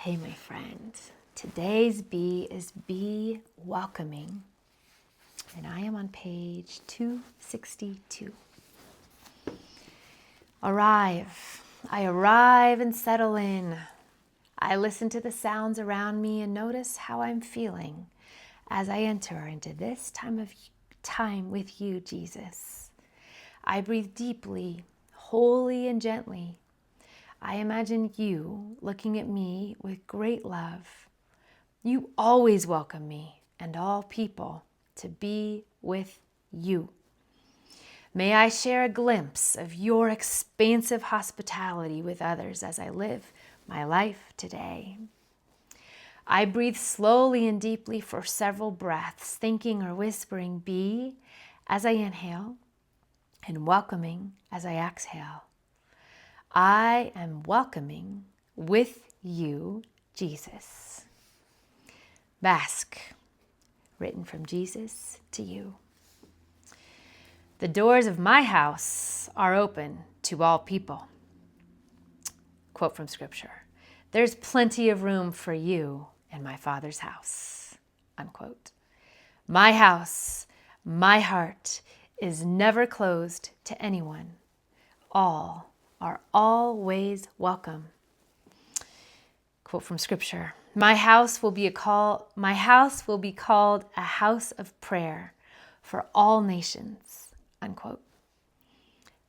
Hey, my friend. Today's B is be welcoming. And I am on page 262. Arrive. I arrive and settle in. I listen to the sounds around me and notice how I'm feeling as I enter into this time with you, Jesus. I breathe deeply, wholly and gently. I imagine you looking at me with great love. You always welcome me and all people to be with you. May I share a glimpse of your expansive hospitality with others as I live my life today. I breathe slowly and deeply for several breaths, thinking or whispering be as I inhale and welcoming as I exhale. I am welcoming with you, Jesus. Bask, written from Jesus to you. The doors of my house are open to all people. Quote from Scripture. There's plenty of room for you in my Father's house. Unquote. My house, my heart is never closed to anyone. All are always welcome. Quote from Scripture. My house will be called a house of prayer for all nations. Unquote.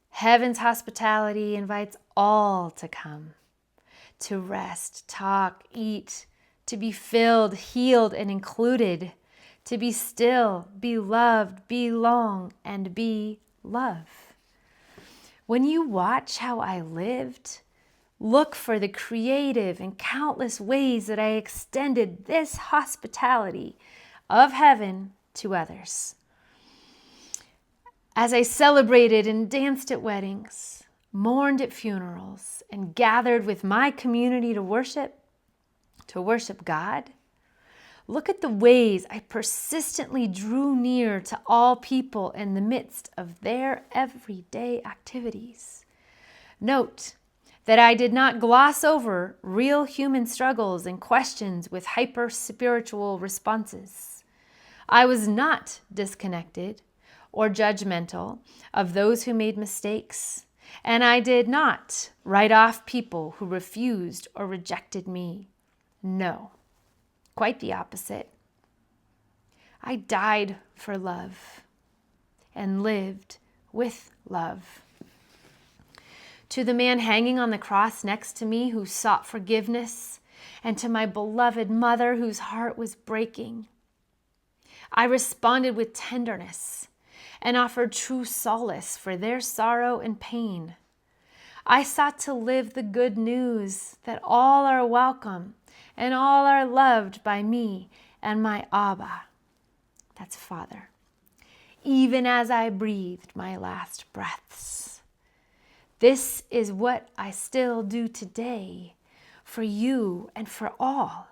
Heaven's hospitality invites all to come, to rest, talk, eat, to be filled, healed, and included, to be still, be loved, belong, and be love. When you watch how I lived, look for the creative and countless ways that I extended this hospitality of heaven to others. As I celebrated and danced at weddings, mourned at funerals, and gathered with my community to worship God, look at the ways I persistently drew near to all people in the midst of their everyday activities. Note that I did not gloss over real human struggles and questions with hyper-spiritual responses. I was not disconnected or judgmental of those who made mistakes, and I did not write off people who refused or rejected me. No. Quite the opposite. I died for love and lived with love. To the man hanging on the cross next to me who sought forgiveness, and to my beloved mother whose heart was breaking, I responded with tenderness and offered true solace for their sorrow and pain. I sought to live the good news that all are welcome and all are loved by me and my Abba, that's Father, even as I breathed my last breaths. This is what I still do today for you and for all.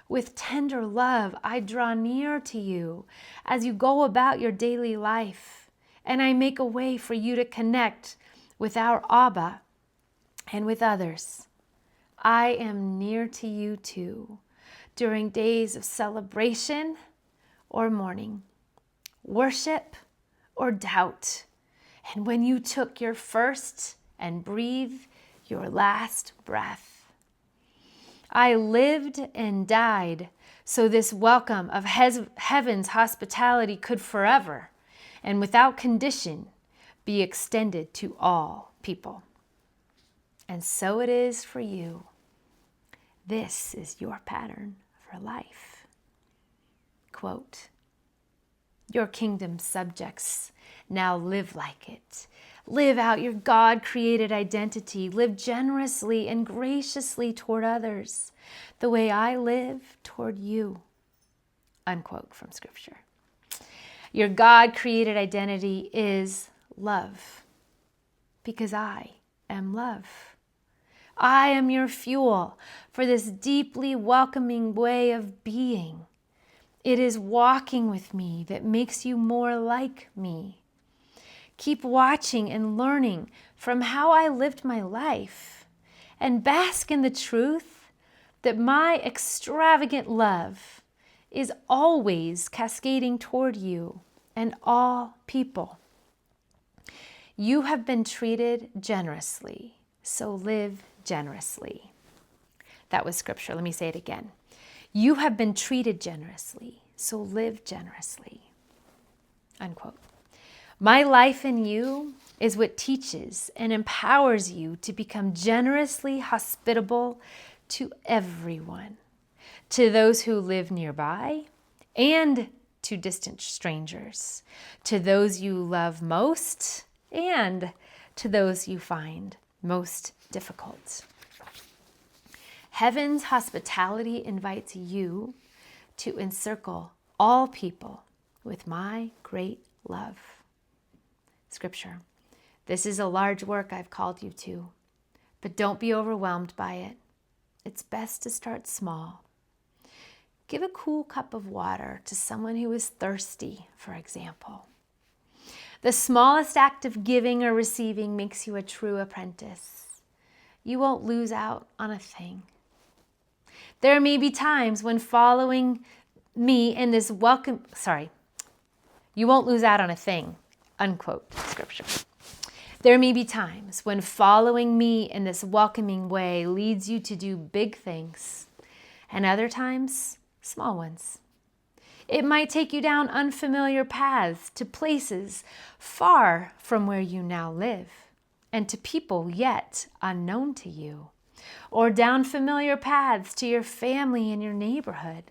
With tender love, I draw near to you as you go about your daily life, and I make a way for you to connect with our Abba and with others. I am near to you too, during days of celebration or mourning, worship or doubt, and when you took your first and breathed your last breath. I lived and died so this welcome of heaven's hospitality could forever and without condition be extended to all people. And so it is for you. This is your pattern for life. Quote, your kingdom subjects now live like it. Live out your God-created identity. Live generously and graciously toward others, the way I live toward you. Unquote from Scripture. Your God-created identity is love, because I am love. I am your fuel for this deeply welcoming way of being. It is walking with me that makes you more like me. Keep watching and learning from how I lived my life, and bask in the truth that my extravagant love is always cascading toward you and all people. You have been treated generously, so live generously. That was scripture. Let me say it again. You have been treated generously, so live generously. Unquote. My life in you is what teaches and empowers you to become generously hospitable to everyone, to those who live nearby and to distant strangers, to those you love most and to those you find most difficult. Heaven's hospitality invites you to encircle all people with my great love. Scripture. This is a large work I've called you to, but don't be overwhelmed by it. It's best to start small. Give a cool cup of water to someone who is thirsty, for example. The smallest act of giving or receiving makes you a true apprentice. You won't lose out on a thing. There may be times when following me in this you won't lose out on a thing, unquote scripture. There may be times when following me in this welcoming way leads you to do big things, and other times, small ones. It might take you down unfamiliar paths to places far from where you now live, and to people yet unknown to you, or down familiar paths to your family and your neighborhood.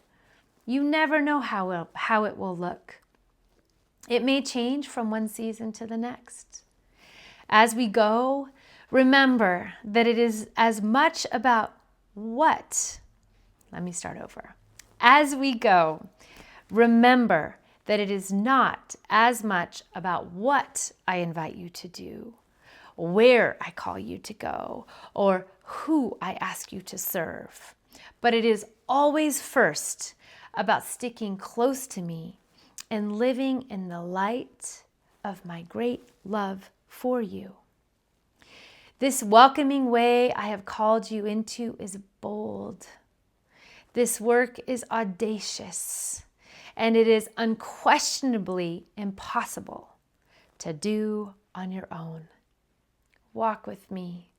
You never know how it will look. It may change from one season to the next. As we go, remember that it is as much about what. Let me start over. As we go, remember that it is not as much about what I invite you to do, where I call you to go, or who I ask you to serve, but it is always first about sticking close to me and living in the light of my great love for you. This welcoming way I have called you into is bold. This work is audacious, and it is unquestionably impossible to do on your own. Walk with me,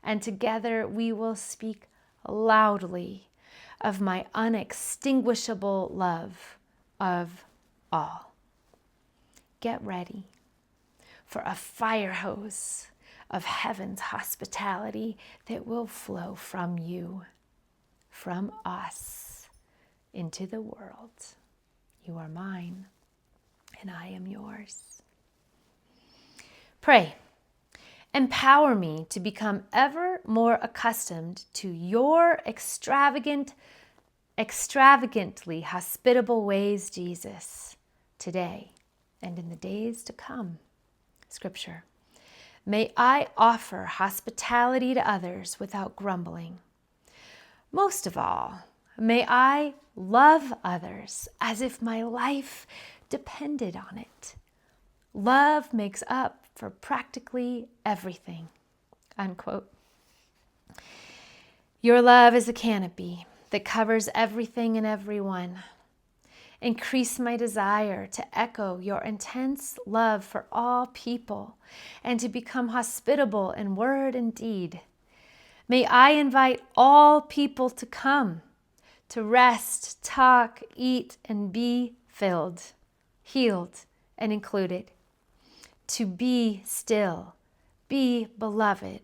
and together we will speak loudly of my unextinguishable love of all. Get ready for a fire hose of heaven's hospitality that will flow from you, from us, into the world. You are mine, and I am yours. Pray. Empower me to become ever more accustomed to your extravagantly hospitable ways, Jesus, today and in the days to come. Scripture. May I offer hospitality to others without grumbling. Most of all, may I love others as if my life depended on it. Love makes up for practically everything, unquote. Your love is a canopy that covers everything and everyone. Increase my desire to echo your intense love for all people and to become hospitable in word and deed. May I invite all people to come, to rest, talk, eat, and be filled, healed, and included. To be still, be beloved,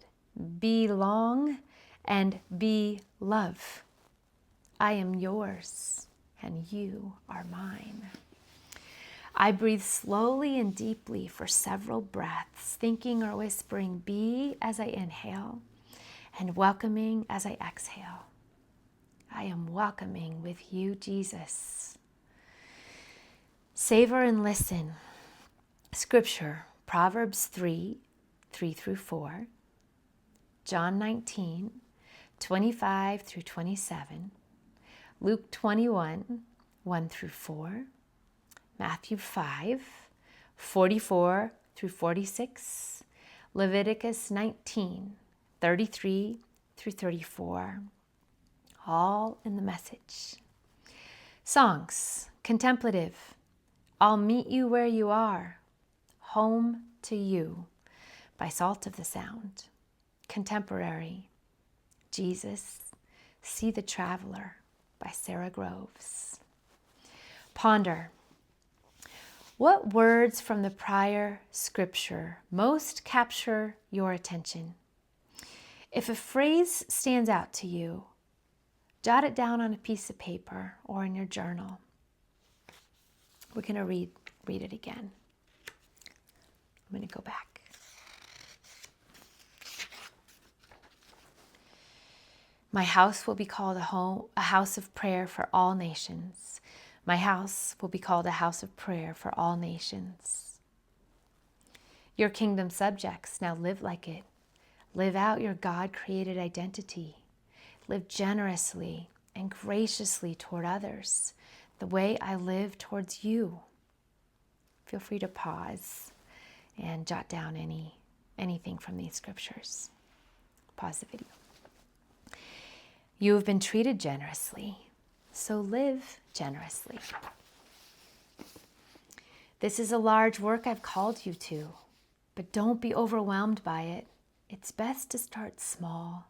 belong, and be love. I am yours, and you are mine. I breathe slowly and deeply for several breaths, thinking or whispering be as I inhale, and welcoming as I exhale. I am welcoming with you, Jesus. Savor and listen. Scripture, Proverbs 3:3-4, John 19:25-27, Luke 21:1-4, Matthew 5:44-46, Leviticus 19:33-34. all in the message. Songs, contemplative, I'll meet you where you are, home to you, by Salt of the Sound. Contemporary, Jesus, See the Traveler, by Sarah Groves. Ponder. What words from the prior scripture most capture your attention? If a phrase stands out to you, jot it down on a piece of paper or in your journal. We're going to read it again. I'm going to go back. My house will be called a house of prayer for all nations. My house will be called a house of prayer for all nations. Your kingdom subjects, now live like it. Live out your God-created identity. Live generously and graciously toward others, the way I live towards you. Feel free to pause and jot down anything from these scriptures. Pause the video. You have been treated generously, so live generously. This is a large work I've called you to, but don't be overwhelmed by it. It's best to start small.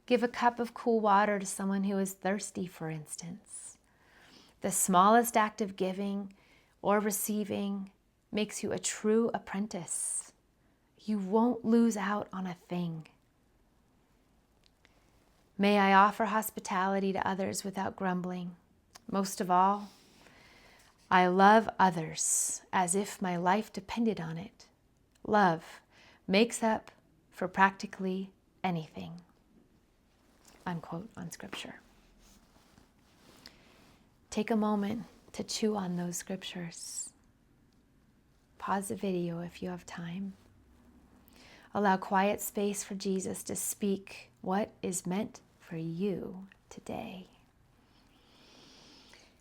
Give a cup of cool water to someone who is thirsty, for instance. The smallest act of giving or receiving makes you a true apprentice. You won't lose out on a thing. May I offer hospitality to others without grumbling. Most of all, I love others as if my life depended on it. Love makes up for practically anything. Unquote on scripture. Take a moment to chew on those scriptures. Pause the video if you have time. Allow quiet space for Jesus to speak what is meant for you today.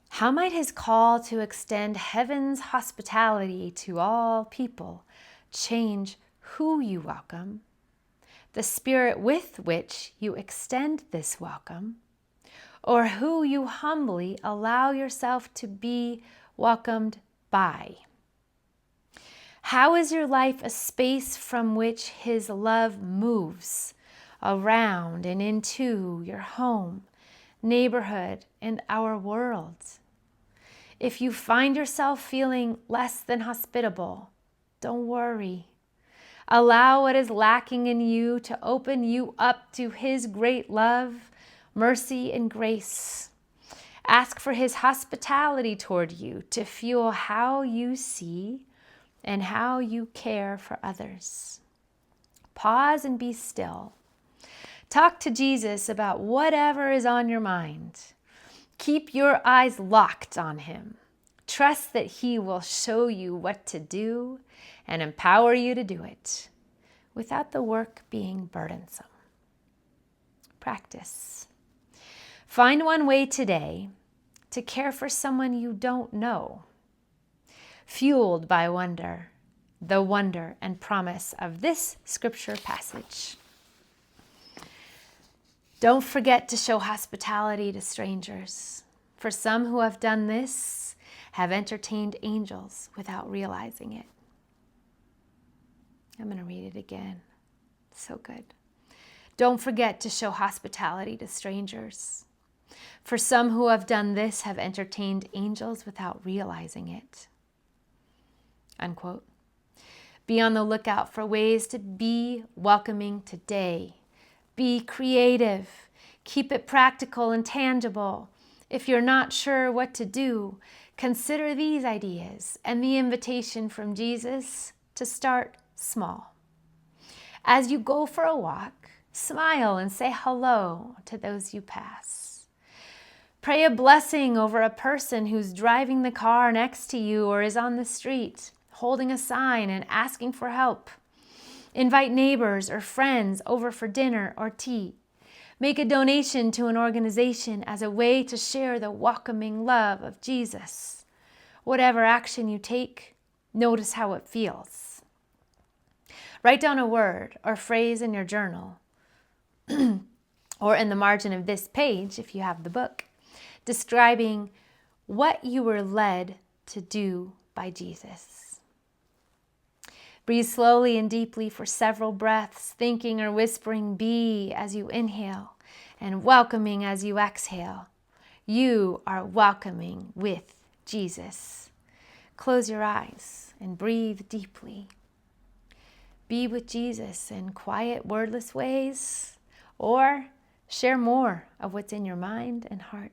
How might his call to extend heaven's hospitality to all people change who you welcome, the spirit with which you extend this welcome, or who you humbly allow yourself to be welcomed by? How is your life a space from which his love moves around and into your home, neighborhood, and our world? If you find yourself feeling less than hospitable, don't worry. Allow what is lacking in you to open you up to his great love, mercy, and grace. Ask for his hospitality toward you to fuel how you see and how you care for others. Pause and be still. Talk to Jesus about whatever is on your mind. Keep your eyes locked on him. Trust that he will show you what to do and empower you to do it without the work being burdensome. Practice. Find one way today to care for someone you don't know, fueled by wonder, the wonder and promise of this scripture passage. Don't forget to show hospitality to strangers. For some who have done this have entertained angels without realizing it. I'm going to read it again. So good. Don't forget to show hospitality to strangers. For some who have done this have entertained angels without realizing it. Unquote. Be on the lookout for ways to be welcoming today. Be creative. Keep it practical and tangible. If you're not sure what to do, consider these ideas and the invitation from Jesus to start small. As you go for a walk, smile and say hello to those you pass. Pray a blessing over a person who's driving the car next to you or is on the street, holding a sign and asking for help. Invite neighbors or friends over for dinner or tea. Make a donation to an organization as a way to share the welcoming love of Jesus. Whatever action you take, notice how it feels. Write down a word or phrase in your journal or in the margin of this page, if you have the book, describing what you were led to do by Jesus. Breathe slowly and deeply for several breaths, thinking or whispering be as you inhale and welcoming as you exhale. You are welcoming with Jesus. Close your eyes and breathe deeply. Be with Jesus in quiet, wordless ways, or share more of what's in your mind and heart.